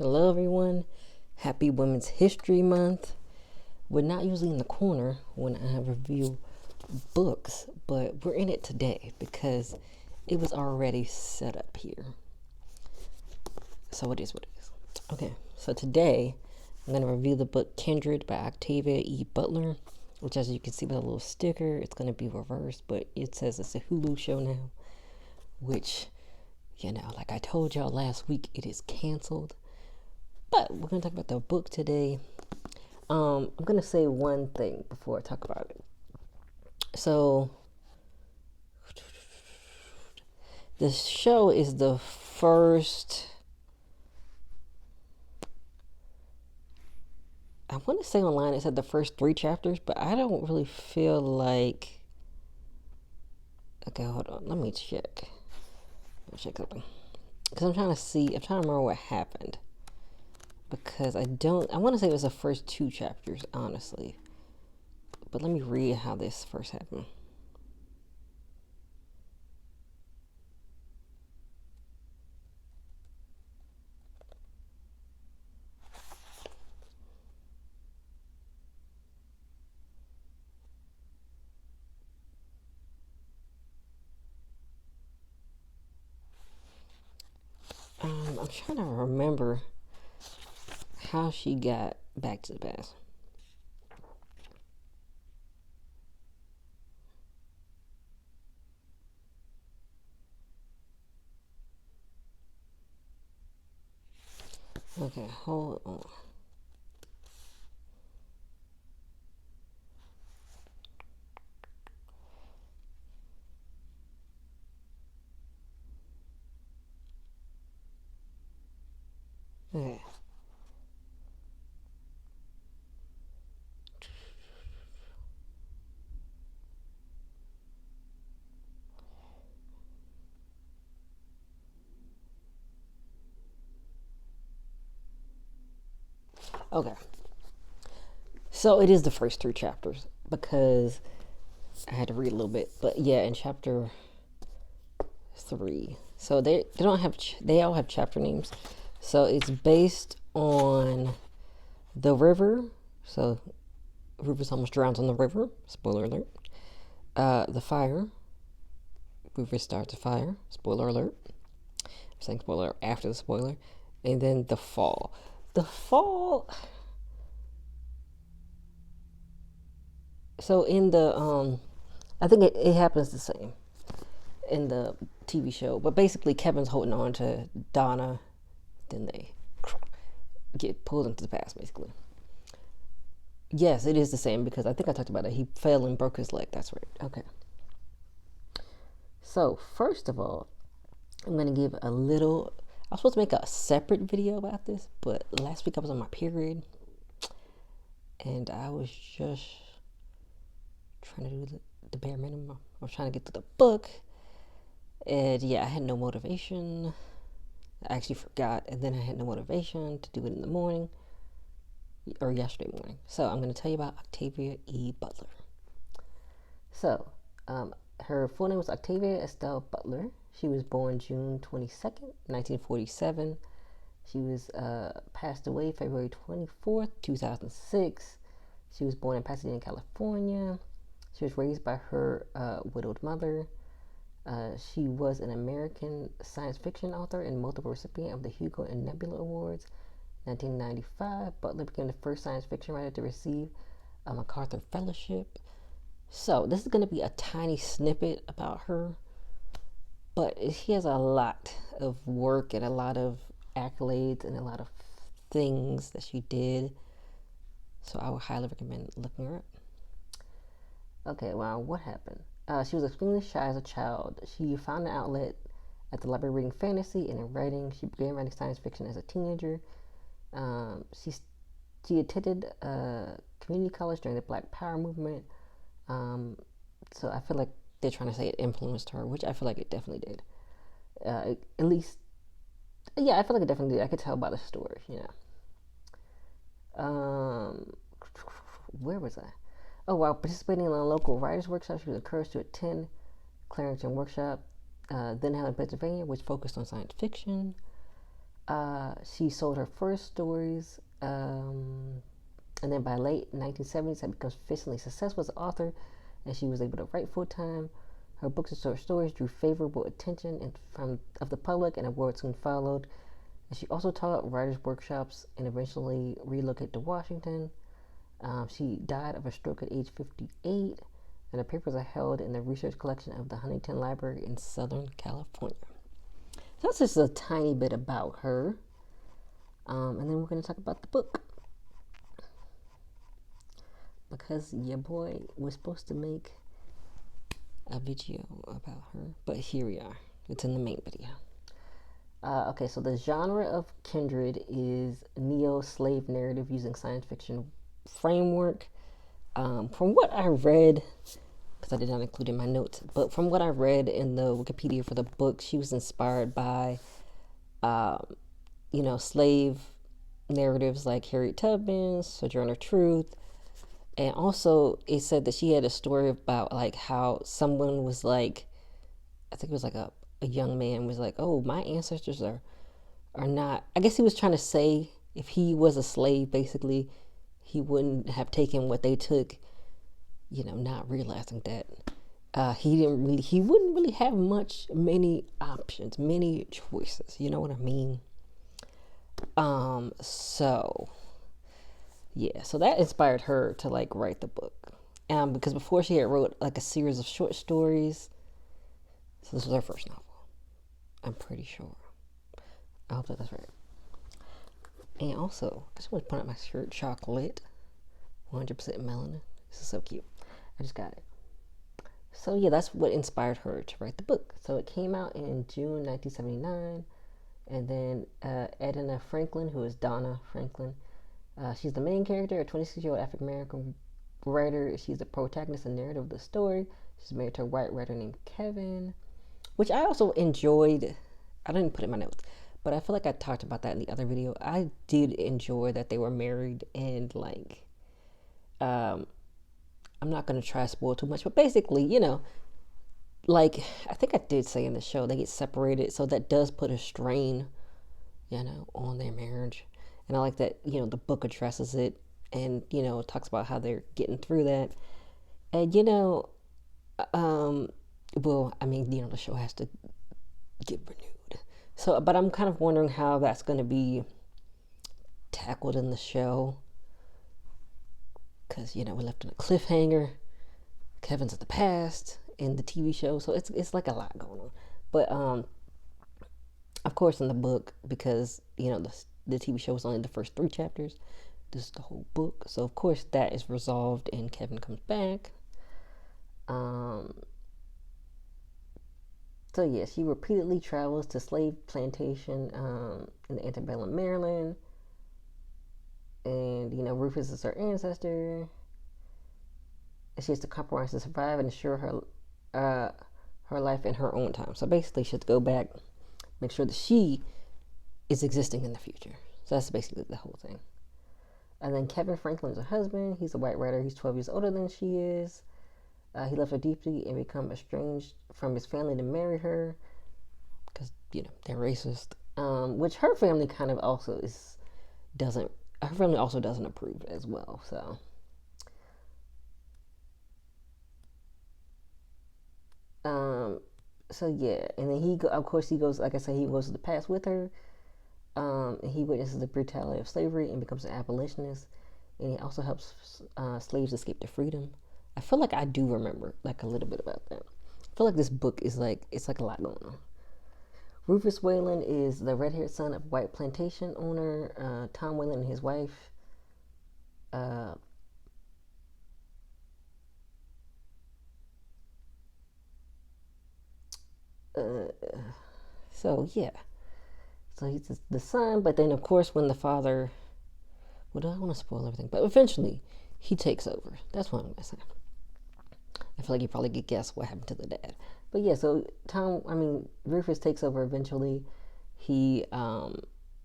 Hello, everyone. Happy Women's History Month. We're not usually in the corner when I review books, but we're in it today because it was already set up here. So it is what it is. Okay, so today I'm going to review the book Kindred by Octavia E. Butler, which, as you can see by the little sticker, it's going to be reversed, but it says it's a Hulu show now, which, like I told y'all last week, it is canceled. But we're going to talk about the book today. I'm going to say one thing before I talk about it. So, the show is the first, I want to say online it said the first 3 chapters, but I don't really feel like, okay, hold on, let me check. Let me check something. Because I'm trying to remember what happened. Because I want to say it was the first 2 chapters, honestly. But let me read how this first happened. I'm trying to remember how she got back to the past. Okay, hold on. Okay. Okay. So it is the first 3 chapters because I had to read a little bit. But yeah, in chapter 3. So they all have chapter names. So it's based on the river. So Rufus almost drowns on the river. Spoiler alert. The fire. Rufus starts a fire. Spoiler alert. I'm saying spoiler after the spoiler. And then the fall. The fall. So in the I think it happens the same in the TV show, but basically Kevin's holding on to Donna, then they get pulled into the past, basically. Yes, it is the same because I think I talked about it. He fell and broke his leg. That's right. Okay. So first of all, I'm gonna give a little. I was supposed to make a separate video about this, but last week I was on my period, and I was just trying to do the bare minimum. I was trying to get to the book, and yeah, I had no motivation. I actually forgot, and then I had no motivation to do it in the morning, or yesterday morning. So I'm going to tell you about Octavia E. Butler. So, her full name was Octavia Estelle Butler. She was born June 22nd, 1947. She was passed away February 24th, 2006. She was born in Pasadena, California. She was raised by her widowed mother. She was an American science fiction author and multiple recipient of the Hugo and Nebula Awards. 1995, Butler became the first science fiction writer to receive a MacArthur Fellowship. So this is going to be a tiny snippet about her, but she has a lot of work and a lot of accolades and a lot of things that she did. So I would highly recommend looking her up. Okay, well, what happened? She was extremely shy as a child. She found an outlet at the library reading fantasy and in writing. She began writing science fiction as a teenager. She attended community college during the Black Power movement. So I feel like they're trying to say it influenced her, which I feel like it definitely did. At least, yeah, I feel like it definitely did. I could tell by the story, Where was I? Oh, while participating in a local writers' workshop, she was encouraged to attend Clarendon Workshop, then held in Pennsylvania, which focused on science fiction. She sold her first stories, and then by late 1970s, had become sufficiently successful as an author, and she was able to write full time. Her books and short stories drew favorable attention of the public, and awards soon followed. And she also taught writers' workshops and eventually relocated to Washington. She died of a stroke at age 58, and her papers are held in the research collection of the Huntington Library in Southern California. So that's just a tiny bit about her. And then we're going to talk about the book. Because your boy was supposed to make a video about her, but here we are. It's in the main video. Okay, so the genre of Kindred is neo-slave narrative using science fiction framework. From what I read, because I did not include in my notes, but from what I read in the Wikipedia for the book, she was inspired by, slave narratives like Harriet Tubman's Sojourner Truth. And also, it said that she had a story about like how someone was like, I think it was like a young man was like, oh, my ancestors are not. I guess he was trying to say if he was a slave, basically, he wouldn't have taken what they took. Not realizing that he wouldn't really have many options, many choices. You know what I mean? So that inspired her to like write the book. Because before she had wrote like a series of short stories. So this was her first novel. I'm pretty sure. I hope that's right. And also, I just want to point out my shirt, chocolate, 100% melanin. This is so cute. I just got it. So yeah, that's what inspired her to write the book. So it came out in June 1979. And then Edna Franklin, who is Donna Franklin, she's the main character, a 26-year-old African-American writer. She's the protagonist and narrative of the story. She's married to a white writer named Kevin, which I also enjoyed. I didn't put it in my notes, but I feel like I talked about that in the other video. I did enjoy that they were married, and like, I'm not going to try to spoil too much, but basically, like, I think I did say in the show, they get separated, so that does put a strain, on their marriage. And I like that, the book addresses it, and, it talks about how they're getting through that. And, the show has to get renewed. So, but I'm kind of wondering how that's going to be tackled in the show. Because, we're left in a cliffhanger. Kevin's in the past in the TV show. So it's like a lot going on. But, of course, in the book, because, the TV show was only the first 3 chapters. This is the whole book. So, of course, that is resolved and Kevin comes back. So, yeah, she repeatedly travels to slave plantation in the antebellum Maryland. And, Rufus is her ancestor. And she has to compromise to survive and ensure her life in her own time. So, basically, she has to go back, make sure that she is existing in the future. So, that's basically the whole thing. And then Kevin Franklin is her husband. He's a white writer. He's 12 years older than she is. He loves her deeply and become estranged from his family to marry her because, they're racist. Which her family kind of also doesn't approve as well. So yeah, and then he goes, like I said, he goes to the past with her. And he witnesses the brutality of slavery and becomes an abolitionist. And he also helps slaves escape to freedom. I feel like I do remember like a little bit about that. I feel like this book is like, it's like a lot going on. Rufus Wayland is the red-haired son of white plantation owner Tom Wayland and his wife. So yeah. So he's the son, but then of course when the father, I don't want to spoil everything, but eventually he takes over. That's what I'm gonna say. I feel like you probably could guess what happened to the dad. But yeah, so Rufus takes over eventually. He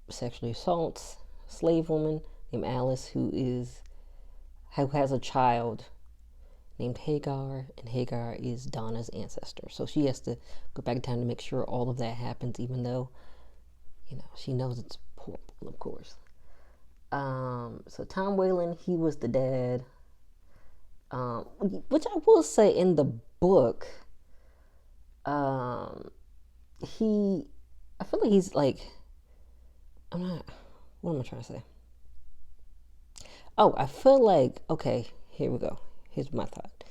sexually assaults a slave woman named Alice who has a child named Hagar, and Hagar is Donna's ancestor. So she has to go back in time to make sure all of that happens, even though, she knows it's horrible, of course. So Tom Whalen, he was the dad. Which I will say in the book, I feel like he's like, what am I trying to say? Oh, I feel like, okay, here we go. Here's my thought.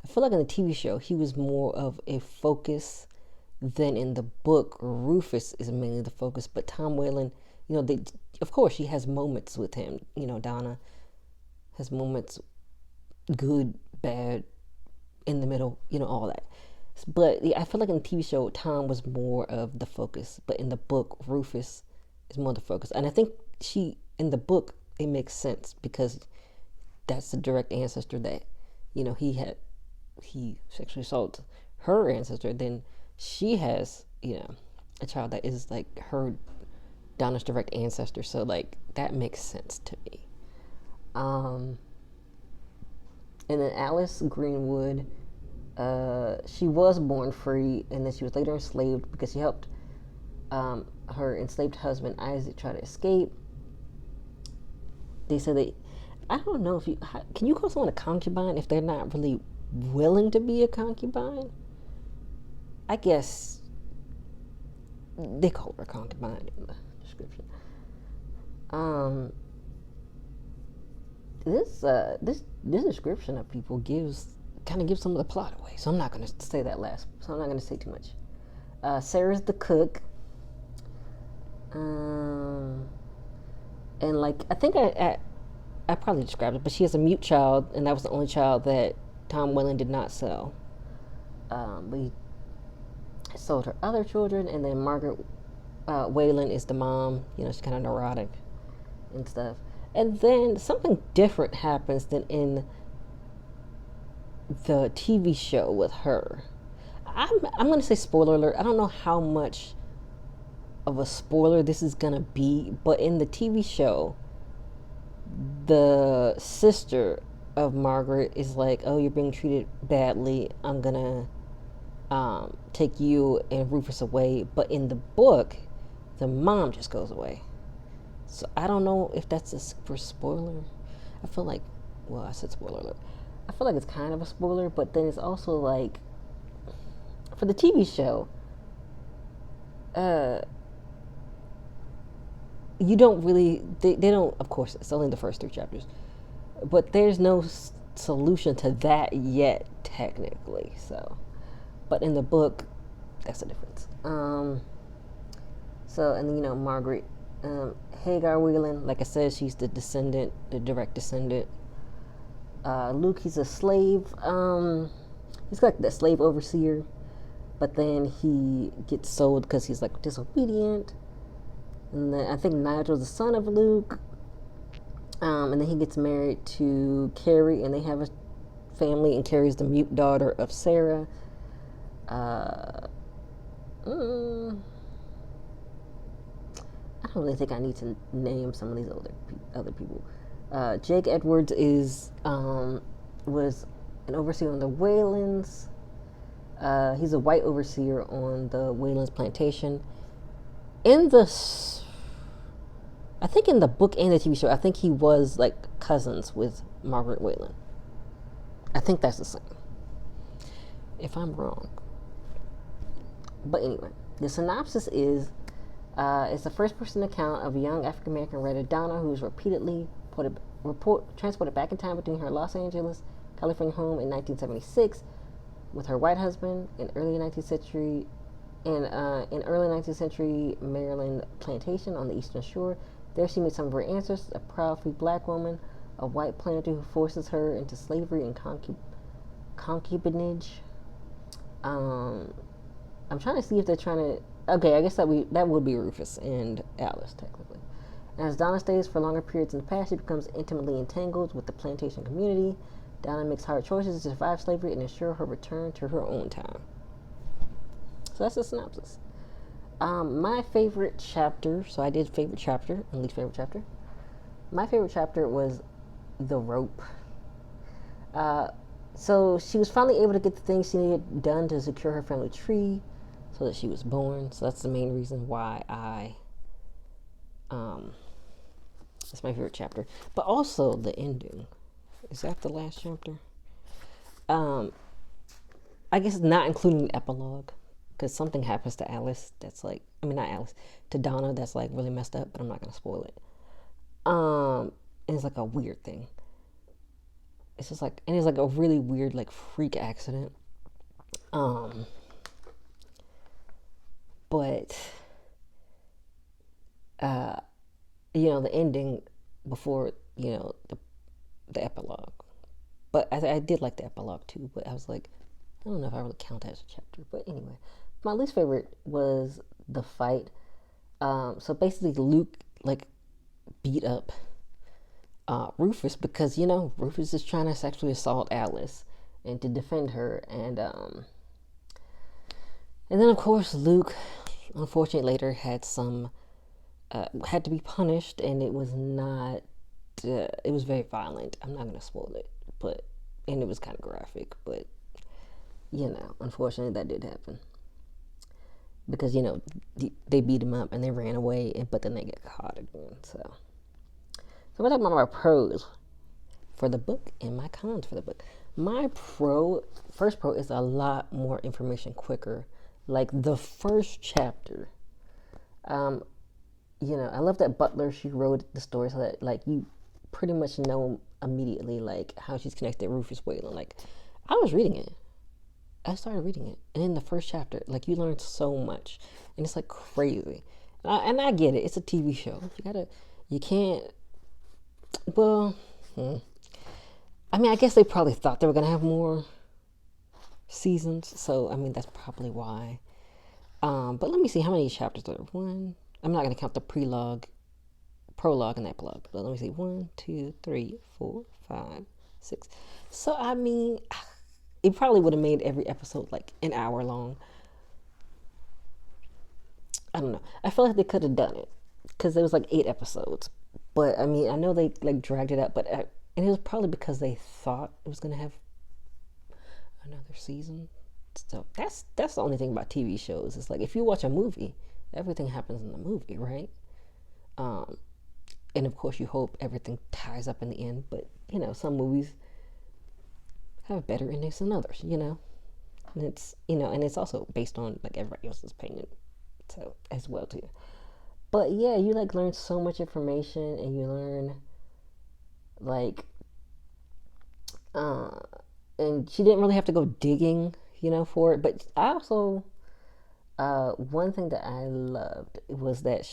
I feel like in the TV show, he was more of a focus than in the book. Rufus is mainly the focus, but Tom Whalen, of course, she has moments with him. Donna has moments, good, bad, in the middle, all that. But yeah, I feel like in the TV show, Tom was more of the focus, but in the book, Rufus is more the focus. And I think in the book, it makes sense because that's the direct ancestor that, he sexually assaulted her ancestor. Then she has, a child that is like Donna's direct ancestor. So like that makes sense to me. And then Alice Greenwood, she was born free, and then she was later enslaved because she helped her enslaved husband Isaac try to escape. They said that, I don't know if can you call someone a concubine if they're not really willing to be a concubine? I guess they call her a concubine in the description. This description of people kind of gives some of the plot away, so I'm not going to say that last. So I'm not going to say too much. Sarah's the cook, and like I think I probably described it, but she has a mute child, and that was the only child that Tom Whalen did not sell. But he sold her other children, and then Margaret Whalen is the mom. She's kind of neurotic and stuff. And then something different happens than in the TV show with her. I'm going to say spoiler alert. I don't know how much of a spoiler this is going to be, but in the TV show, the sister of Margaret is like, oh, you're being treated badly. I'm going to take you and Rufus away. But in the book, the mom just goes away. So I don't know if that's a super spoiler. I feel like, I said spoiler alert. I feel like it's kind of a spoiler, but then it's also like, for the TV show, you don't really, they don't, of course, it's only the first 3 chapters, but there's no solution to that yet, technically, so, but in the book, that's the difference. So, and then, Margaret, Hagar Whelan, like I said, she's the direct descendant. Luke, he's a slave. He's like the slave overseer, but then he gets sold because he's like disobedient. And then I think Nigel's the son of Luke. And then he gets married to Carrie, and they have a family, and Carrie's the mute daughter of Sarah. I don't really think I need to name some of these other people. Jake Edwards was an overseer on the Whalens. He's a white overseer on the Whalens plantation. I think in the book and the TV show, I think he was like cousins with Margaret Whalen. I think that's the same. If I'm wrong. But anyway, the synopsis is, it's the first-person account of a young African-American writer, Donna, who is repeatedly transported back in time between her Los Angeles, California home in 1976 with her white husband in early 19th century Maryland plantation on the Eastern Shore. There she meets some of her ancestors, a proud free black woman, a white planter who forces her into slavery and concubinage. I'm trying to see if they're trying to. Okay, I guess that would be Rufus and Alice, technically. As Donna stays for longer periods in the past, she becomes intimately entangled with the plantation community. Donna makes hard choices to survive slavery and ensure her return to her own town. So that's the synopsis. My favorite chapter, so I did favorite chapter and least favorite chapter. My favorite chapter was the rope. So she was finally able to get the things she needed done to secure her family tree so that she was born. So that's the main reason why I Um, that's my favorite chapter. But also the ending. Is that the last chapter? Um, I guess not including the epilogue, because something happens to Alice that's like, I mean, not Alice, to Donna that's like really messed up, but I'm not gonna spoil it. And it's like a weird thing. It's just like, and it's like a really weird like freak accident. Um, but the ending before the epilogue. But I did like the epilogue too. But I was like, I don't know if I really count that as a chapter. But anyway, my least favorite was the fight. So basically, Luke like beat up Rufus because Rufus is trying to sexually assault Alice and to defend her, and then of course Luke, unfortunately, later had had to be punished, and it was not. It was very violent. I'm not gonna spoil it, and it was kind of graphic, but unfortunately, that did happen because they beat him up and they ran away, but then they get caught again. So we're talking about my pros for the book and my cons for the book. My first pro is a lot more information quicker. Like the first chapter, I love that Butler, she wrote the story so that like you pretty much know immediately like how she's connected to Rufus Whalen. Like I was reading it. I started reading it, and in the first chapter, like you learn so much, and it's like crazy. And I get it; it's a TV show. You can't. Well, I mean, I guess they probably thought they were gonna have more seasons, so I mean that's probably why. But let me see how many chapters there are. One. I'm not gonna count the prologue, and epilogue. But let me see. 1, 2, 3, 4, 5, 6. So I mean. It probably would have made every episode like an hour long. I don't know. I feel like they could have done it because there was like 8 episodes. But I mean, I know they like dragged it out, and it was probably because they thought it was gonna have another season. So that's the only thing about TV shows. It's like if you watch a movie, everything happens in the movie, right? And of course, you hope everything ties up in the end. But some movies have better endings than others, and it's also based on like everybody else's opinion, so as well too. But yeah, you like learn so much information, and you learn like, and she didn't really have to go digging, for it. But I also, one thing that I loved was that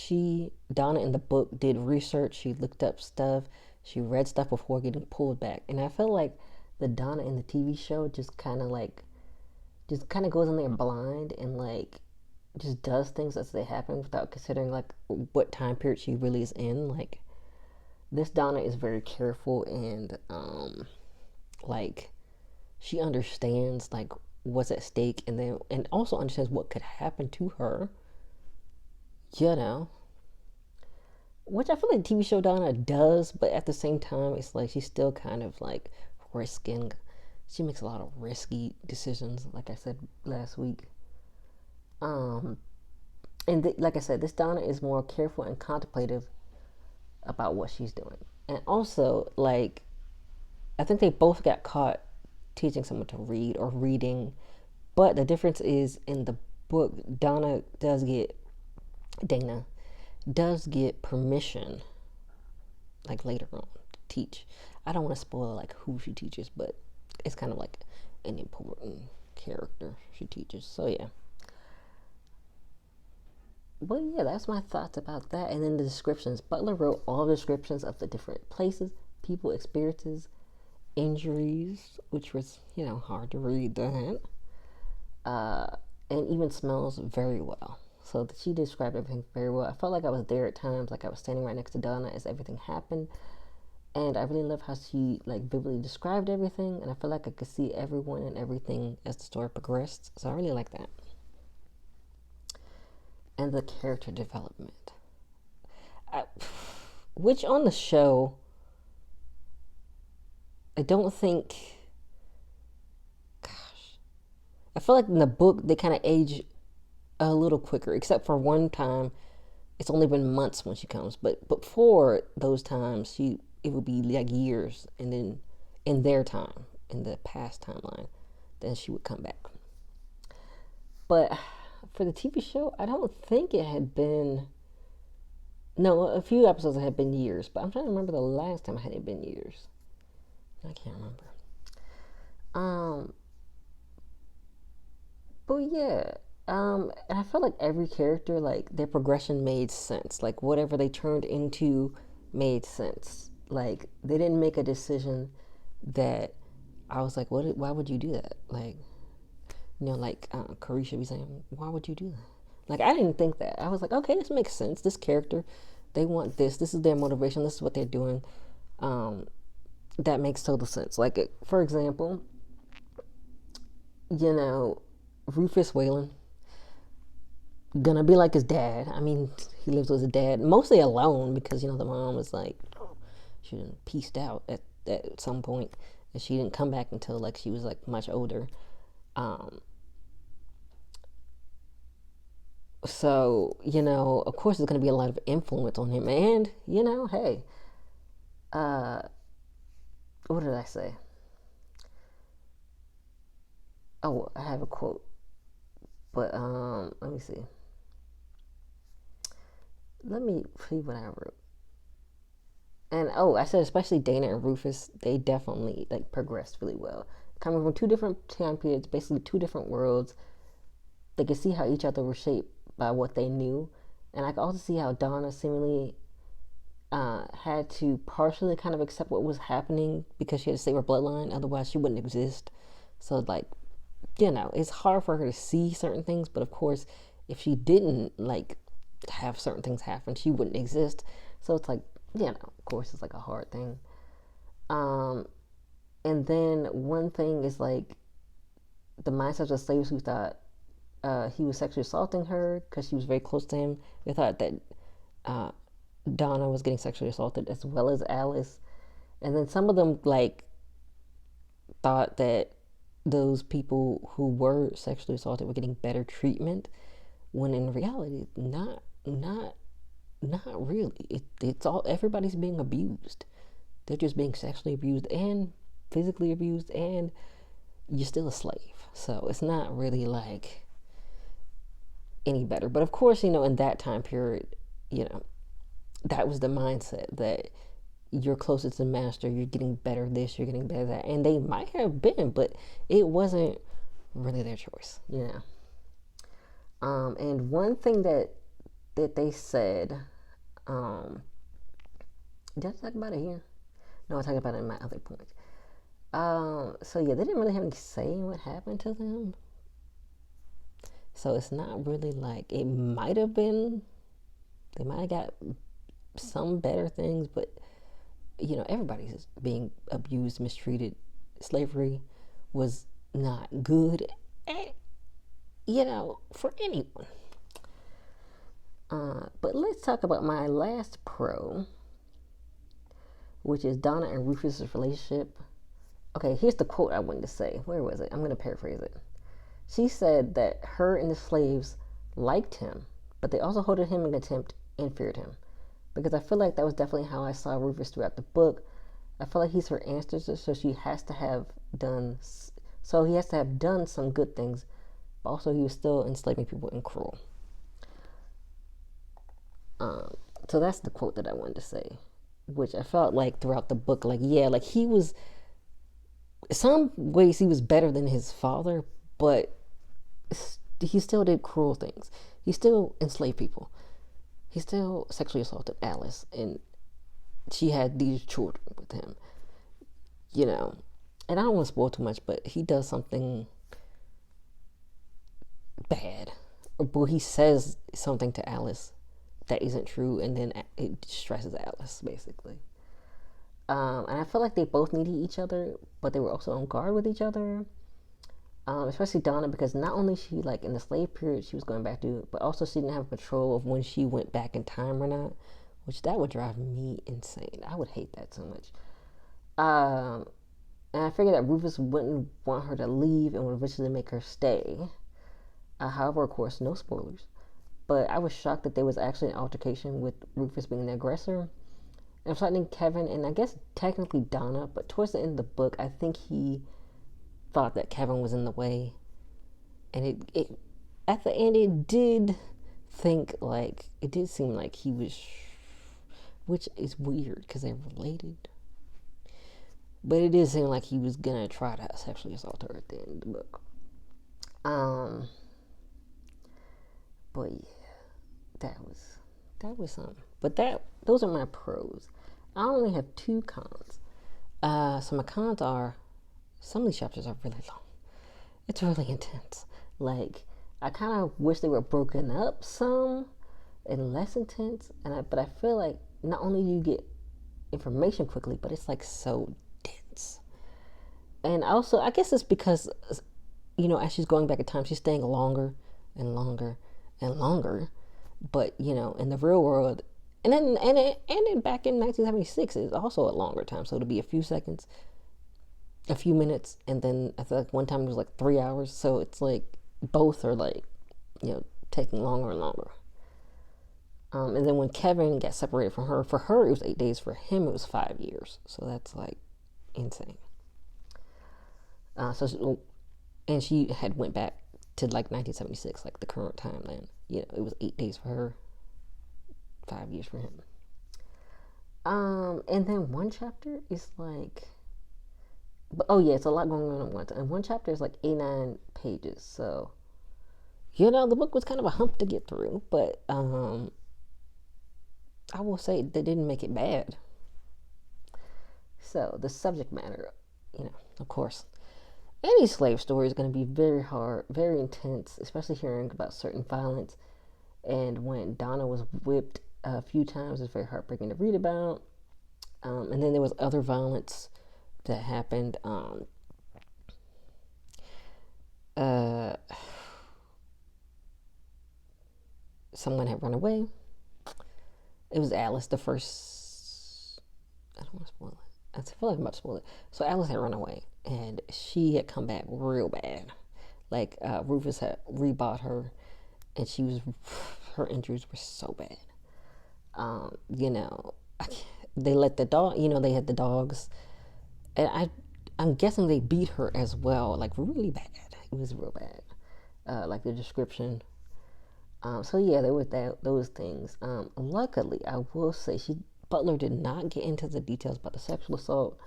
Donna in the book did research. She looked up stuff. She read stuff before getting pulled back, and I felt like the Donna in the TV show just kind of goes in there blind and like just does things as they happen without considering like what time period she really is in. Like this Donna is very careful and like she understands like what's at stake and also understands what could happen to her. Which I feel like TV show Donna does, but at the same time, it's like she's still kind of like risking. She makes a lot of risky decisions, like I said last week. And like I said, this Donna is more careful and contemplative about what she's doing. And also, like, I think they both got caught teaching someone to read or reading, but the difference is in the book, Dana does get permission, like later on, to teach. I don't want to spoil like who she teaches, but it's kind of like an important character she teaches. So yeah. But yeah, that's my thoughts about that. And then the descriptions. Butler wrote all the descriptions of the different places, people, experiences, injuries, which was, hard to read that. And even smells very well. So she described everything very well. I felt like I was there at times, like I was standing right next to Donna as everything happened. And I really love how she like vividly described everything, and I feel like I could see everyone and everything as the story progressed. So I really like that. And the character development, which on the show, I don't think. Gosh, I feel like in the book they kind of age a little quicker, except for one time it's only been months when she comes, but before those times, it would be like years, and then in their time, in the past timeline, then she would come back. But for the TV show, I don't think it had been. No, a few episodes had been years, but I'm trying to remember the last time I had it been years. I can't remember. But yeah, and I felt like every character, like their progression made sense. Like whatever they turned into made sense. Like they didn't make a decision that I was like, what? Why would you do that? Like, like Carisha be saying, why would you do that? Like I didn't think that. I was like, okay, this makes sense. This character, they want this. This is their motivation. This is what they're doing. That makes total sense. Like, for example, Rufus Whalen gonna be like his dad. I mean, he lives with his dad mostly alone because the mom was like she didn't pieced out at some point, and she didn't come back until like she was like much older. So of course, there's gonna be a lot of influence on him, and hey, what did I say? Oh, I have a quote, but let me see. Let me see what I wrote. And I said especially Dana and Rufus, they definitely like progressed really well. Coming from two different time periods, basically two different worlds, they could see how each other were shaped by what they knew, and I could also see how Donna seemingly had to partially kind of accept what was happening because she had to save her bloodline, otherwise she wouldn't exist. So like, it's hard for her to see certain things, but of course, if she didn't like have certain things happen, she wouldn't exist. So it's like, of course, it's like a hard thing. And then one thing is like the mindset of the slaves who thought he was sexually assaulting her because she was very close to him. They thought that Donna was getting sexually assaulted as well as Alice. And then some of them like thought that those people who were sexually assaulted were getting better treatment, when in reality, not really. It's all, everybody's being abused. They're just being sexually abused and physically abused, and you're still a slave. So it's not really like any better. But of course, in that time period, that was the mindset that you're closer to the master, you're getting better this, you're getting better that. And they might have been, but it wasn't really their choice, And one thing that they said, did I talk about it here? No, I talked about it in my other point. So yeah, they didn't really have any say in what happened to them. So it's not really like, it might have been, they might have got some better things, but everybody's being abused, mistreated. Slavery was not good, for anyone. But let's talk about my last pro, which is Donna and Rufus's relationship. Okay, here's the quote I wanted to say. Where was it? I'm going to paraphrase it. She said that her and the slaves liked him, but they also hated him in contempt and feared him. Because I feel like that was definitely how I saw Rufus throughout the book. I feel like he's her ancestor, so he has to have done some good things, but also he was still enslaving people and cruel. So that's the quote that I wanted to say, which I felt like throughout the book, like he was, some ways he was better than his father, but he still did cruel things. He still enslaved people. He still sexually assaulted Alice, and she had these children with him, And I don't want to spoil too much, but he does something bad. Or he says something to Alice that isn't true, and then it stresses Alice, basically. And I feel like they both needed each other, but they were also on guard with each other. Especially Donna, because not only she, like, in the slave period she was going back to, but also she didn't have control of when she went back in time or not, which that would drive me insane. I would hate that so much. And I figured that Rufus wouldn't want her to leave and would eventually make her stay. However, of course, no spoilers. but I was shocked that there was actually an altercation with Rufus being the aggressor. And threatening Kevin and I guess technically Donna, but towards the end of the book, I think he thought that Kevin was in the way, and it at the end it did seem like he was, which is weird because they're related, but it did seem like he was gonna try to sexually assault her at the end of the book. But yeah, that was something. But those are my pros. I only have 2 cons. So my cons are, some of these chapters are really long. It's really intense. Like, I kind of wish they were broken up some and less intense. But I feel like not only do you get information quickly, but it's like so dense. And also, I guess it's because, as she's going back in time, she's staying longer and longer and longer. But in the real world, and then back in 1976 is also a longer time. So it'll be a few seconds, a few minutes, and then I feel like one time it was like 3 hours. So it's like both are like, taking longer and longer. And then when Kevin got separated from her, for her it was 8 days. For him it was 5 years. So that's like insane. And she had went back to like 1976, like the current timeline. It was 8 days for her, 5 years for him. And then one chapter is like, it's a lot going on at once. And one chapter is like 89 pages. So, the book was kind of a hump to get through, but I will say they didn't make it bad. So the subject matter, of course, any slave story is going to be very hard, very intense, especially hearing about certain violence. And when Donna was whipped a few times, it's very heartbreaking to read about. And then there was other violence that happened. Someone had run away. It was Alice, the first. I don't want to spoil it. I feel like I'm about to spoil it. So Alice had run away, and she had come back real bad. Like Rufus had rebought her, and her injuries were so bad. They let the dog. They had the dogs, and I'm guessing they beat her as well, like really bad. It was real bad, like the description. So yeah, there were those things. Luckily, I will say Butler did not get into the details about the sexual assault.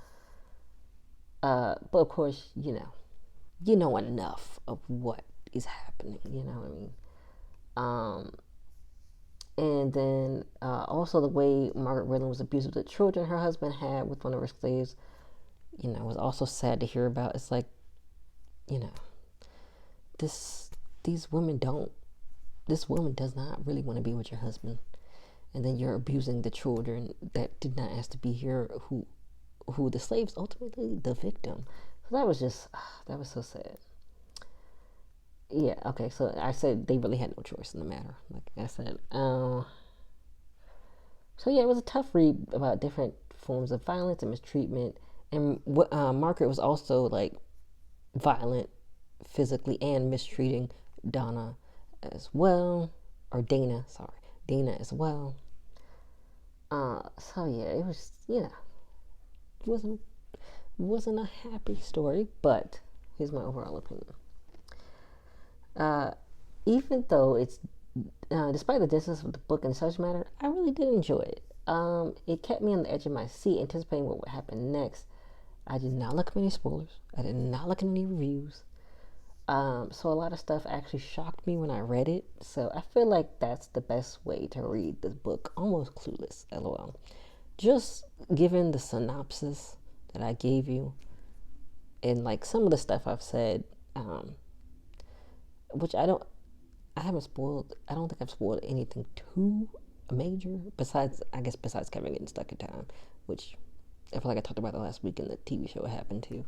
But of course, you know enough of what is happening. You know what I mean? And then also the way Margaret Raylan was abused with the children her husband had with one of her slaves, was also sad to hear about. It's like, this woman does not really want to be with your husband, and then you're abusing the children that did not ask to be here, who the slaves ultimately the victim. So that was so sad. Yeah, okay, so I said they really had no choice in the matter, like I said. So yeah, it was a tough read about different forms of violence and mistreatment. And Margaret was also like violent physically and mistreating Donna as well, or Dana as well. So yeah, it was, wasn't a happy story, but here's my overall opinion. Even though it's, despite the distance of the book and subject matter, I really did enjoy it. It kept me on the edge of my seat, anticipating what would happen next. I did not look at any spoilers. I did not look at any reviews. So a lot of stuff actually shocked me when I read it. So I feel like that's the best way to read this book, almost clueless, LOL. Just given the synopsis that I gave you, and like some of the stuff I've said, which I don't think I've spoiled anything too major, besides Kevin getting stuck in time, which I feel like I talked about the last week in the TV show it happened to.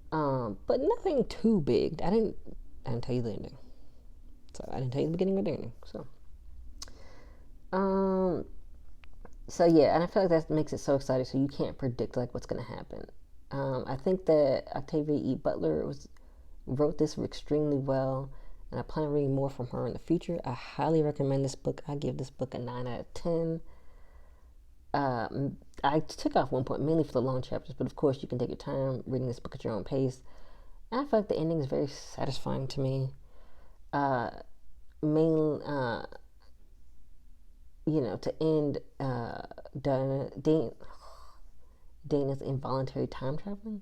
But nothing too big. I didn't tell you the ending. So I didn't tell you the beginning or the ending. So yeah, and I feel like that makes it so exciting. So you can't predict like what's gonna happen. I think that Octavia E. Butler wrote this extremely well, and I plan on reading more from her in the future. I highly recommend this book. I give this book a 9 out of 10. I took off one point mainly for the long chapters, but of course you can take your time reading this book at your own pace. And I feel like the ending is very satisfying to me. Mainly, to end Dana's involuntary time traveling.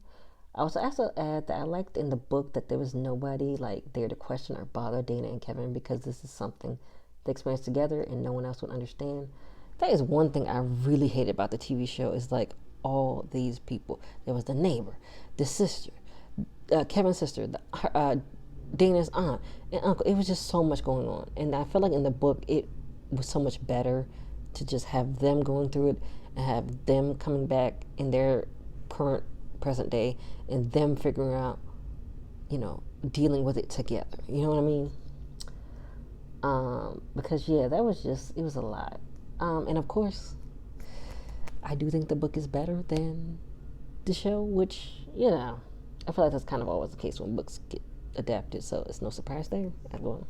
I was also add that I liked in the book that there was nobody like there to question or bother Dana and Kevin because this is something they experienced together and no one else would understand. That is one thing I really hate about the TV show is like all these people. There was the neighbor, the sister, Kevin's sister, Dana's aunt and uncle. It was just so much going on, and I feel like in the book it was so much better to just have them going through it and have them coming back in their present day and them figuring out, dealing with it together. You know what I mean? Because that was it was a lot. And of course, I do think the book is better than the show, which, I feel like that's kind of always the case when books get adapted, so it's no surprise there at all.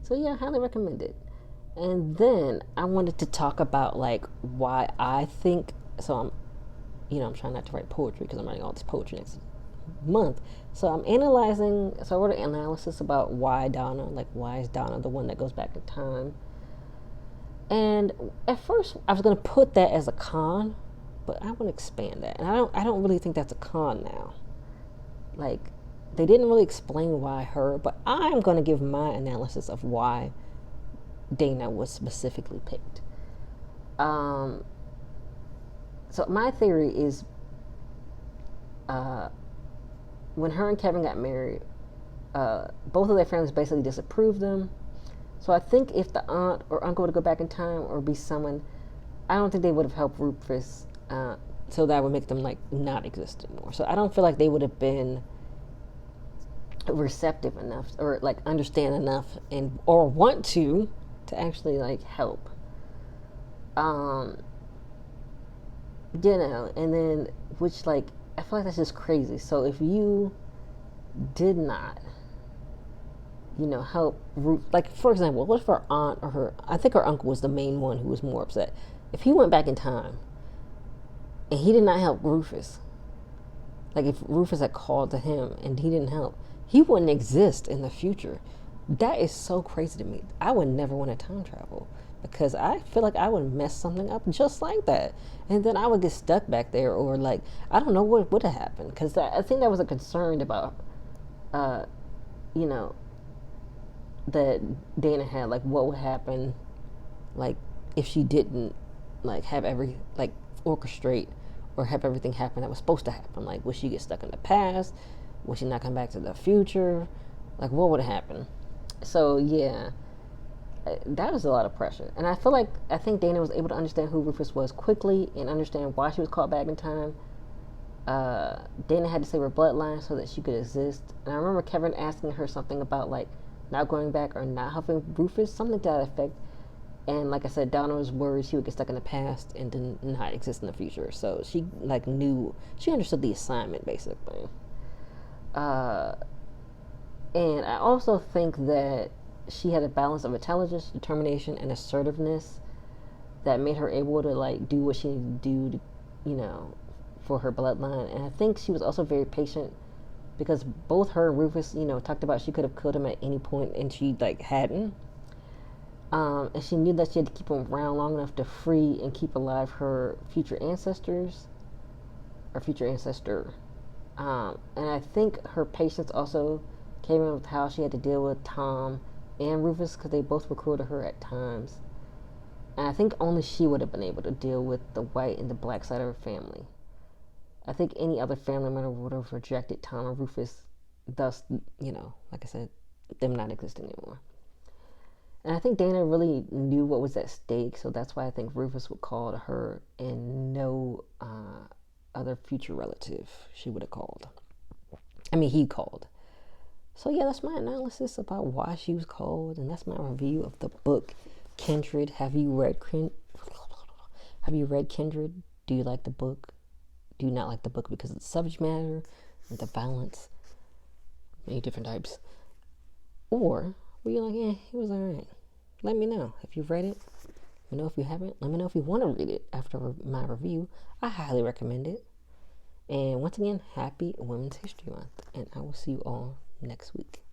So I highly recommend it. And then I wanted to talk about like why I think, so I'm trying not to write poetry because I'm writing all this poetry next month. So I'm analyzing, so I wrote an analysis about why is Donna the one that goes back in time? And at first I was going to put that as a con, but I want to expand that. And I don't really think that's a con now. Like, they didn't really explain why her, but I'm going to give my analysis of why Dana was specifically picked. So my theory is when her and Kevin got married, both of their families basically disapproved them. So I think if the aunt or uncle were to go back in time or be summoned, I don't think they would have helped Rufus, so that would make them like not exist anymore. So I don't feel like they would have been receptive enough or like understand enough or want to actually like help. And then which like I feel like that's just crazy. So if you did not help like for example, what if her aunt or I think her uncle was the main one who was more upset. If he went back in time and he did not help Rufus, like if Rufus had called to him and he didn't help, he wouldn't exist in the future. That is so crazy to me. I would never want to time travel because I feel like I would mess something up just like that. And then I would get stuck back there or like, I don't know what would have happened. Because I think that was a concern about, that Dana had. Like what would happen, like if she didn't like have orchestrate or have everything happen that was supposed to happen. Like would she get stuck in the past? Would she not come back to the future? Like what would happen? So that was a lot of pressure. And I think Dana was able to understand who Rufus was quickly and understand why she was called back in time. Dana had to save her bloodline so that she could exist. And I remember Kevin asking her something about like not going back or not helping Rufus, something to that effect. And like I said, Donna was worried she would get stuck in the past and then not exist in the future. So she like she understood the assignment basically. And I also think that she had a balance of intelligence, determination, and assertiveness that made her able to like do what she needed to do to, for her bloodline. And I think she was also very patient because both her and Rufus, talked about she could have killed him at any point and she like hadn't. And she knew that she had to keep him around long enough to free and keep alive her future ancestors or future ancestor. And I think her patience also came in with how she had to deal with Tom and Rufus because they both recruited her at times. And I think only she would have been able to deal with the white and the black side of her family. I think any other family member would have rejected Tom and Rufus, thus, like I said, them not existing anymore. And I think Dana really knew what was at stake, so that's why I think Rufus would call to her and no other future relative she would have called. He called. So that's my analysis about why she was called, and that's my review of the book Kindred. Have you read Kindred? Do you like the book? Do you not like the book because of the subject matter and the violence? Many different types. Or were you like, it was alright? Let me know if you've read it. Let me know if you haven't. Let me know if you want to read it after my review. I highly recommend it. And once again, happy Women's History Month. And I will see you all next week.